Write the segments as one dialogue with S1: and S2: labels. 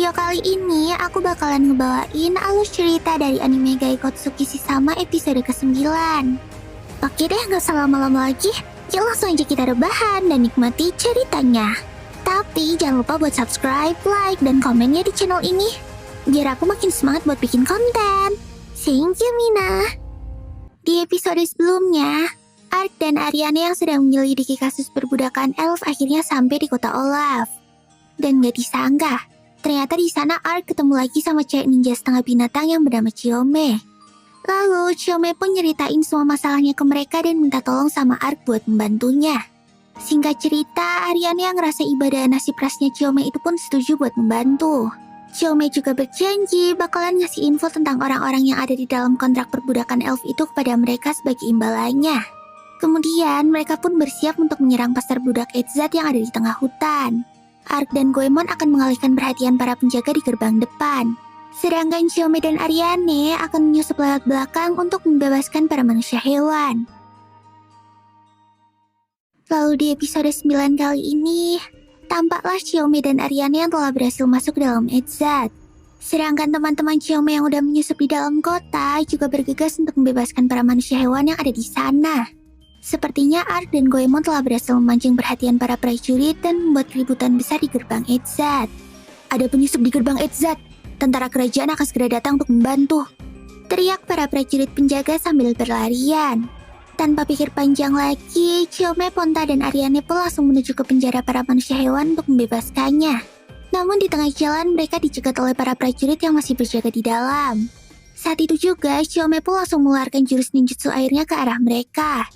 S1: video kali ini aku bakalan ngebawain alur cerita dari anime Gaikotsuki Sama episode ke-9. Oke deh, gak usah lama-lama lagi. Yuk langsung aja kita rebahan dan nikmati ceritanya. Tapi jangan lupa buat subscribe, like, dan komennya di channel ini, biar aku makin semangat buat bikin konten. Thank you, Mina. Di episode sebelumnya, Ark dan Ariane yang sedang menyelidiki kasus perbudakan elf akhirnya sampai di kota Olaf. Dan gak disangka, ternyata di sana Ark ketemu lagi sama cewek ninja setengah binatang yang bernama Chiyome. Lalu Chiyome pun nyeritain semua masalahnya ke mereka dan minta tolong sama Ark buat membantunya. Singkat cerita, Ariane yang ngerasa ibadah nasib rasnya Chiyome itu pun setuju buat membantu. Chiyome juga berjanji bakalan ngasih info tentang orang-orang yang ada di dalam kontrak perbudakan elf itu kepada mereka sebagai imbalannya. Kemudian mereka pun bersiap untuk menyerang pasar budak Edzard yang ada di tengah hutan. Ark dan Goemon akan mengalihkan perhatian para penjaga di gerbang depan. Sedangkan Chiyome dan Ariane akan menyusup lewat belakang untuk membebaskan para manusia hewan. Lalu di episode 9 kali ini, tampaklah Chiyome dan Ariane yang telah berhasil masuk ke dalam Edzard. Sedangkan teman-teman Chiyome yang udah menyusup di dalam kota juga bergegas untuk membebaskan para manusia hewan yang ada di sana. Sepertinya Ark dan Goemon telah berhasil memancing perhatian para prajurit dan membuat keributan besar di gerbang Edzard. Ada penyusup di gerbang Edzard. Tentara kerajaan akan segera datang untuk membantu. Teriak para prajurit penjaga sambil berlarian. Tanpa pikir panjang lagi, Chiyome, Ponta, dan Ariane pun langsung menuju ke penjara para manusia hewan untuk membebaskannya. Namun di tengah jalan mereka dicegat oleh para prajurit yang masih berjaga di dalam. Saat itu juga, Chiyome pun langsung mengeluarkan jurus ninjutsu airnya ke arah mereka.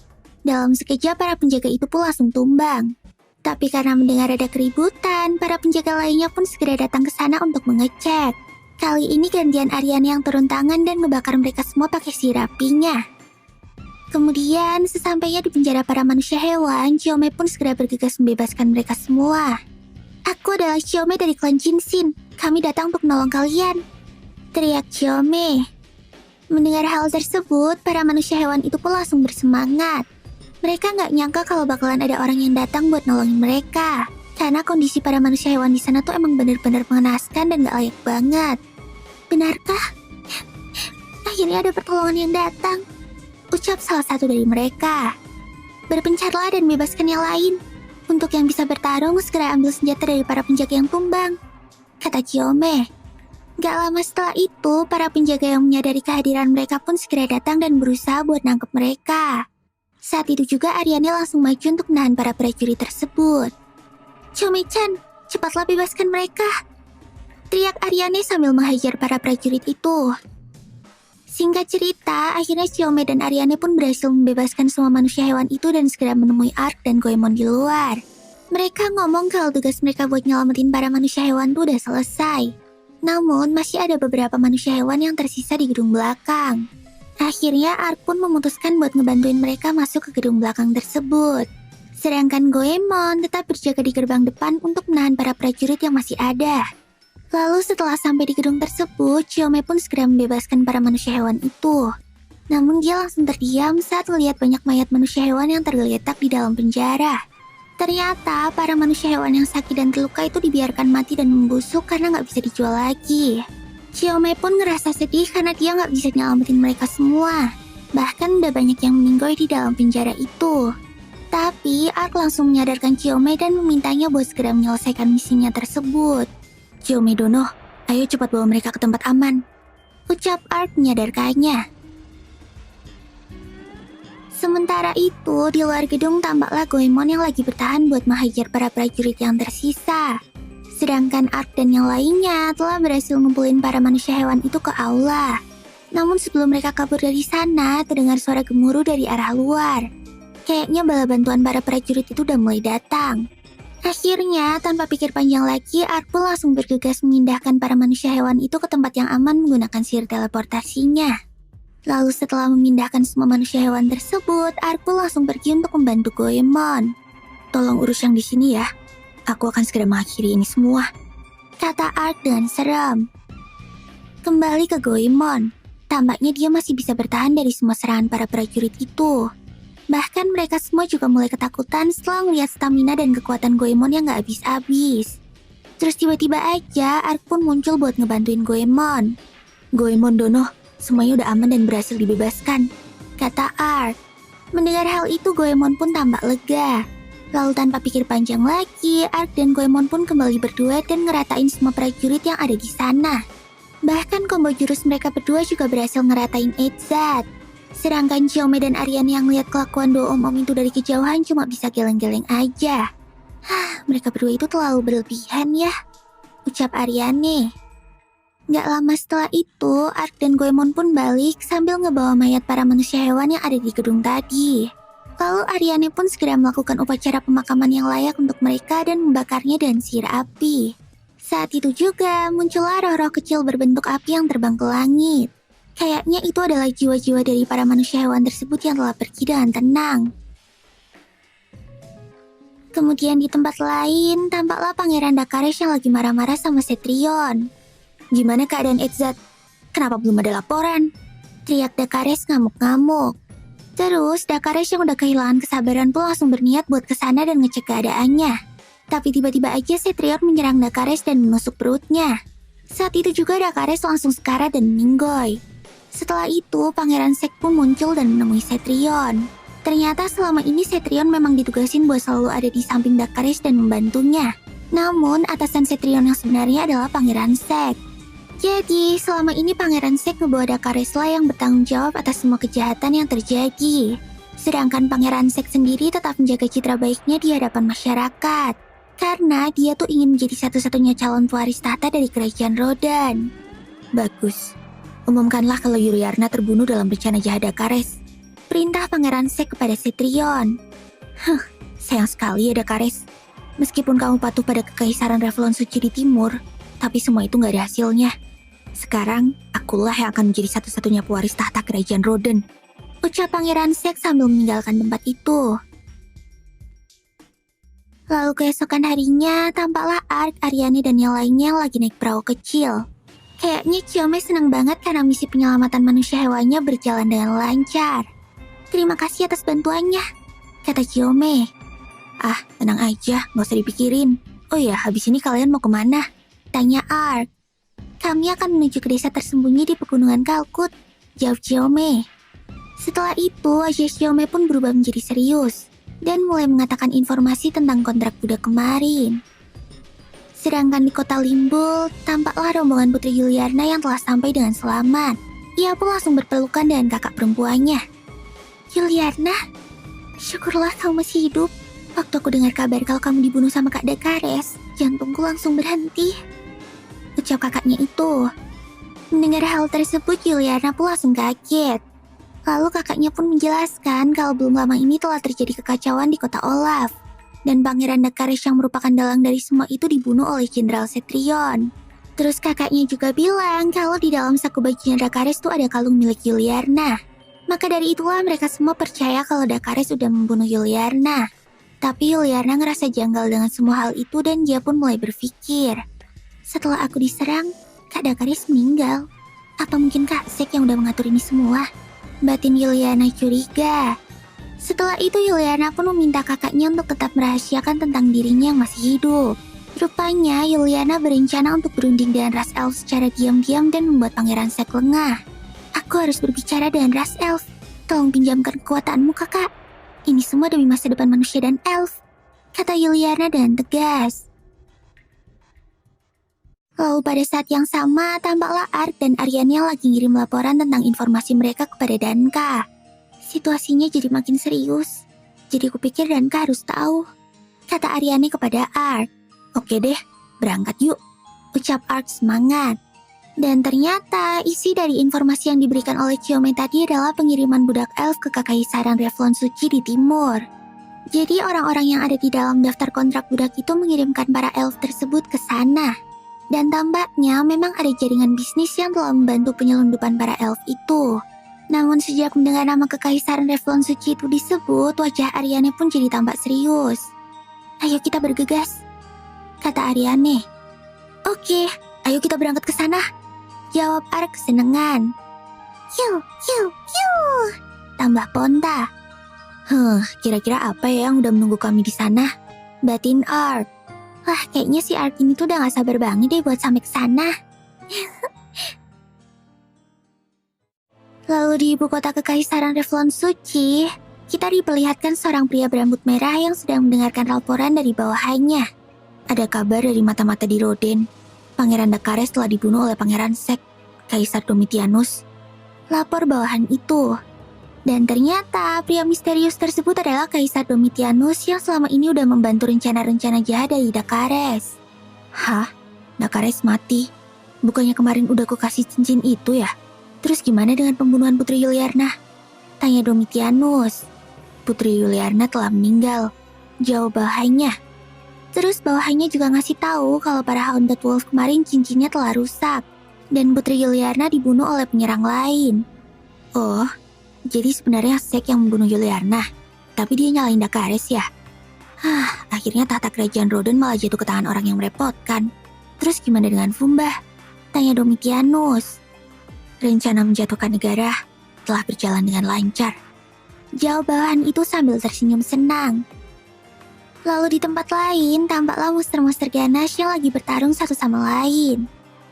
S1: Dalam sekejap para penjaga itu pun langsung tumbang. Tapi karena mendengar ada keributan, para penjaga lainnya pun segera datang ke sana untuk mengecek. Kali ini gantian Ariane yang turun tangan dan membakar mereka semua pakai sirapinya. Kemudian, sesampainya di penjara para manusia hewan, Chiyome pun segera bergegas membebaskan mereka semua. Aku adalah Chiyome dari klan Jinshin. Kami datang untuk menolong kalian, teriak Chiyome. Mendengar hal tersebut, para manusia hewan itu pun langsung bersemangat. Mereka nggak nyangka kalau bakalan ada orang yang datang buat nolongin mereka. Karena kondisi para manusia hewan di sana tuh emang benar-benar mengenaskan dan gak layak banget. Benarkah? Akhirnya ada pertolongan yang datang, ucap salah satu dari mereka. Berpencarlah dan bebaskan yang lain. Untuk yang bisa bertarung, segera ambil senjata dari para penjaga yang tumbang, kata Chiyome. Gak lama setelah itu, para penjaga yang menyadari kehadiran mereka pun segera datang dan berusaha buat nangkep mereka. Saat itu juga Ariane langsung maju untuk menahan para prajurit tersebut. Chiyome-chan, cepatlah bebaskan mereka, teriak Ariane sambil menghajar para prajurit itu. Singkat cerita, akhirnya Chiyome dan Ariane pun berhasil membebaskan semua manusia hewan itu dan segera menemui Ark dan Goemon di luar. Mereka ngomong kalau tugas mereka buat nyelamatin para manusia hewan itu udah selesai. Namun, masih ada beberapa manusia hewan yang tersisa di gedung belakang. Akhirnya Ark pun memutuskan buat ngebantuin mereka masuk ke gedung belakang tersebut. Sedangkan Goemon tetap berjaga di gerbang depan untuk menahan para prajurit yang masih ada. Lalu setelah sampai di gedung tersebut, Chiyome pun segera membebaskan para manusia hewan itu. Namun dia langsung terdiam saat melihat banyak mayat manusia hewan yang tergeletak di dalam penjara. Ternyata para manusia hewan yang sakit dan terluka itu dibiarkan mati dan membusuk karena nggak bisa dijual lagi. Chiyome pun ngerasa sedih karena dia nggak bisa nyelamatin mereka semua. Bahkan udah banyak yang meninggal di dalam penjara itu. Tapi Ark langsung menyadarkan Chiyome dan memintanya buat segera menyelesaikan misinya tersebut. Chiyome Dono, ayo cepat bawa mereka ke tempat aman, ucap Ark menyadarkannya. Sementara itu, di luar gedung tampaklah Goemon yang lagi bertahan buat menghajar para prajurit yang tersisa. Sedangkan Ark dan yang lainnya telah berhasil ngumpulin para manusia hewan itu ke aula. Namun sebelum mereka kabur dari sana, terdengar suara gemuruh dari arah luar. Kayaknya bala bantuan para prajurit itu udah mulai datang. Akhirnya, tanpa pikir panjang lagi, Ark pun langsung bergegas memindahkan para manusia hewan itu ke tempat yang aman menggunakan sihir teleportasinya. Lalu setelah memindahkan semua manusia hewan tersebut, Ark pun langsung pergi untuk membantu Goemon. Tolong urus yang di sini ya. Aku akan segera mengakhiri ini semua, kata Ark dengan seram. Kembali ke Goemon. Tampaknya dia masih bisa bertahan dari semua serangan para prajurit itu. Bahkan mereka semua juga mulai ketakutan setelah melihat stamina dan kekuatan Goemon yang gak habis-habis. Terus tiba-tiba aja Ark pun muncul buat ngebantuin Goemon. Goemon Dono, semuanya udah aman dan berhasil dibebaskan, kata Ark. Mendengar hal itu Goemon pun tampak lega. Lalu tanpa pikir panjang lagi, Ark dan Goemon pun kembali berduet dan ngeratain semua prajurit yang ada di sana. Bahkan combo jurus mereka berdua juga berhasil ngeratain Ezzat. Sedangkan Xiaomi dan Ariane yang lihat kelakuan dua om-om itu dari kejauhan cuma bisa geleng-geleng aja. Mereka berdua itu terlalu berlebihan ya, ucap Ariane. Gak lama setelah itu, Ark dan Goemon pun balik sambil ngebawa mayat para manusia hewan yang ada di gedung tadi. Lalu Ariane pun segera melakukan upacara pemakaman yang layak untuk mereka dan membakarnya dengan sihir api. Saat itu juga muncullah roh-roh kecil berbentuk api yang terbang ke langit. Kayaknya itu adalah jiwa-jiwa dari para manusia hewan tersebut yang telah pergi dengan tenang. Kemudian di tempat lain, tampaklah Pangeran Dakares yang lagi marah-marah sama Cetrion. Gimana keadaan Ezzat? Kenapa belum ada laporan? Teriak Dakares ngamuk-ngamuk. Terus Dakares yang udah kehilangan kesabaran pun langsung berniat buat kesana dan ngecek keadaannya. Tapi tiba-tiba aja Cetrion menyerang Dakares dan menusuk perutnya. Saat itu juga Dakares langsung sekarat dan meninggoy. Setelah itu Pangeran Sek pun muncul dan menemui Cetrion. Ternyata selama ini Cetrion memang ditugasin buat selalu ada di samping Dakares dan membantunya. Namun atasan Cetrion yang sebenarnya adalah Pangeran Sek. Jadi, selama ini Pangeran Sek ngebawa Dakares lah yang bertanggung jawab atas semua kejahatan yang terjadi. Sedangkan Pangeran Sek sendiri tetap menjaga citra baiknya di hadapan masyarakat. Karena dia tuh ingin menjadi satu-satunya calon pewaris tahta dari kerajaan Rodan. Bagus. Umumkanlah kalau Yuliarna terbunuh dalam rencana jahat Dakares. Perintah Pangeran Sek kepada Cetrion. Sayang sekali ya Dakares. Meskipun kamu patuh pada kekaisaran Revlon Suci di timur, tapi semua itu gak ada hasilnya. Sekarang, akulah yang akan menjadi satu-satunya pewaris tahta kerajaan Rodan. Ucap Pangeran Sek sambil meninggalkan tempat itu. Lalu keesokan harinya, tampaklah Ark, Ariane, dan yang lainnya lagi naik perahu kecil. Kayaknya Xiaomi senang banget karena misi penyelamatan manusia hewannya berjalan dengan lancar. Terima kasih atas bantuannya, kata Xiaomi. Tenang aja, gak usah dipikirin. Oh ya, habis ini kalian mau kemana? Tanya Ark. Kami akan menuju ke desa tersembunyi di pegunungan Kalkut, jawab Xiaomi. Setelah itu, wajah Xiaomi pun berubah menjadi serius dan mulai mengatakan informasi tentang kontrak budak kemarin. Sedangkan di kota Limbul, tampaklah rombongan Putri Yuliarna yang telah sampai dengan selamat. Ia pun langsung berpelukan dengan kakak perempuannya. Yuliarna, syukurlah kamu masih hidup. Waktu aku dengar kabar kalau kamu dibunuh sama Kak Dakares, jantungku langsung berhenti. Ucap kakaknya itu. Mendengar hal tersebut, Yuliarna pun langsung kaget. Lalu kakaknya pun menjelaskan kalau belum lama ini telah terjadi kekacauan di kota Olaf. Dan Pangeran Dakares yang merupakan dalang dari semua itu dibunuh oleh Jenderal Cetrion. Terus kakaknya juga bilang kalau di dalam saku bajunya Dakares tuh ada kalung milik Yuliarna. Maka dari itulah mereka semua percaya kalau Dakares sudah membunuh Yuliarna. Tapi Yuliarna ngerasa janggal dengan semua hal itu dan dia pun mulai berpikir. Setelah aku diserang, Kak Dakares meninggal. Apa mungkin Kak Sek yang udah mengatur ini semua? Batin Yuliarna curiga. Setelah itu Yuliarna pun meminta kakaknya untuk tetap merahasiakan tentang dirinya yang masih hidup. Rupanya Yuliarna berencana untuk berunding dengan ras elf secara diam-diam dan membuat Pangeran Sek lengah. Aku harus berbicara dengan ras elf. Tolong pinjamkan kekuatanmu kakak. Ini semua demi masa depan manusia dan elf, kata Yuliarna dengan tegas. Lalu pada saat yang sama, tampaklah Ark dan Ariane lagi ngirim laporan tentang informasi mereka kepada Danka. Situasinya jadi makin serius. Jadi kupikir Danka harus tahu, kata Ariane kepada Ark. Oke deh, berangkat yuk, ucap Ark semangat. Dan ternyata isi dari informasi yang diberikan oleh Xiaomi tadi adalah pengiriman budak elf ke Kekaisaran Revlon Suci di timur. Jadi orang-orang yang ada di dalam daftar kontrak budak itu mengirimkan para elf tersebut ke sana. Dan tampaknya memang ada jaringan bisnis yang telah membantu penyelundupan para elf itu. Namun sejak mendengar nama Kekaisaran Revlon Suci itu disebut, wajah Ariane pun jadi tampak serius. Ayo kita bergegas, kata Ariane. Oke, ayo kita berangkat ke sana, jawab Ark kesenangan. Yuh, tambah Ponta. Kira-kira apa ya yang udah menunggu kami di sana? Batin Ark. Wah, kayaknya si Ark ini tuh udah gak sabar banget deh buat sampai ke sana. Lalu di ibu kota kekaisaran Revlon Suci, kita diperlihatkan seorang pria berambut merah yang sedang mendengarkan laporan dari bawahannya. Ada kabar dari mata-mata di Roden. Pangeran Dakares telah dibunuh oleh Pangeran Sek, Kaisar Domitianus. Lapor bawahan itu. Dan ternyata pria misterius tersebut adalah Kaisar Domitianus yang selama ini udah membantu rencana-rencana jahat dari Dakares. Hah? Dakares mati? Bukannya kemarin udah ku kasih cincin itu ya? Terus gimana dengan pembunuhan Putri Yuliarna? Tanya Domitianus. Putri Yuliarna telah meninggal. Jawab bawahannya. Terus bawahannya juga ngasih tahu kalau para Haunted Wolf kemarin cincinnya telah rusak. Dan Putri Yuliarna dibunuh oleh penyerang lain. Oh, jadi sebenarnya Sek yang membunuh Yuliarna. Tapi dia nyalain Dakares ya? Akhirnya tahta kerajaan Roden malah jatuh ke tangan orang yang merepotkan. Terus gimana dengan Fumbah? Tanya Domitianus. Rencana menjatuhkan negara telah berjalan dengan lancar. Jawab bawahan itu sambil tersenyum senang. Lalu di tempat lain, tampaklah monster-monster ganas yang lagi bertarung satu sama lain.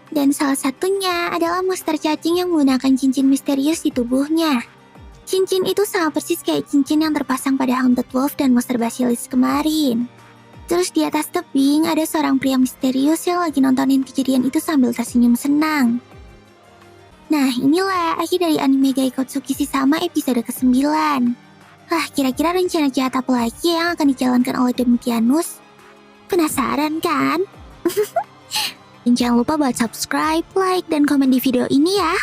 S1: Dan salah satunya adalah monster cacing yang menggunakan cincin misterius di tubuhnya. Cincin itu sama persis kayak cincin yang terpasang pada Haunted Wolf dan monster Basilisk kemarin. Terus di atas tebing ada seorang pria misterius yang lagi nontonin kejadian itu sambil tersenyum senang. Nah, inilah akhir dari anime Gaikotsuki Shisama episode ke-9. Kira-kira rencana jahat apa lagi yang akan dijalankan oleh Domitianus? Penasaran kan? Dan jangan lupa buat subscribe, like, dan komen di video ini ya.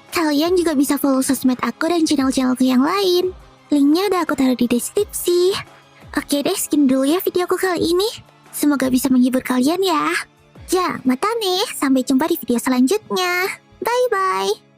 S1: Kalian juga bisa follow sosmed aku dan channel-channelku yang lain. Linknya udah aku taruh di deskripsi. Oke deh, sekian dulu ya videoku kali ini. Semoga bisa menghibur kalian ya. Ya, mata nih. Sampai jumpa di video selanjutnya. Bye-bye.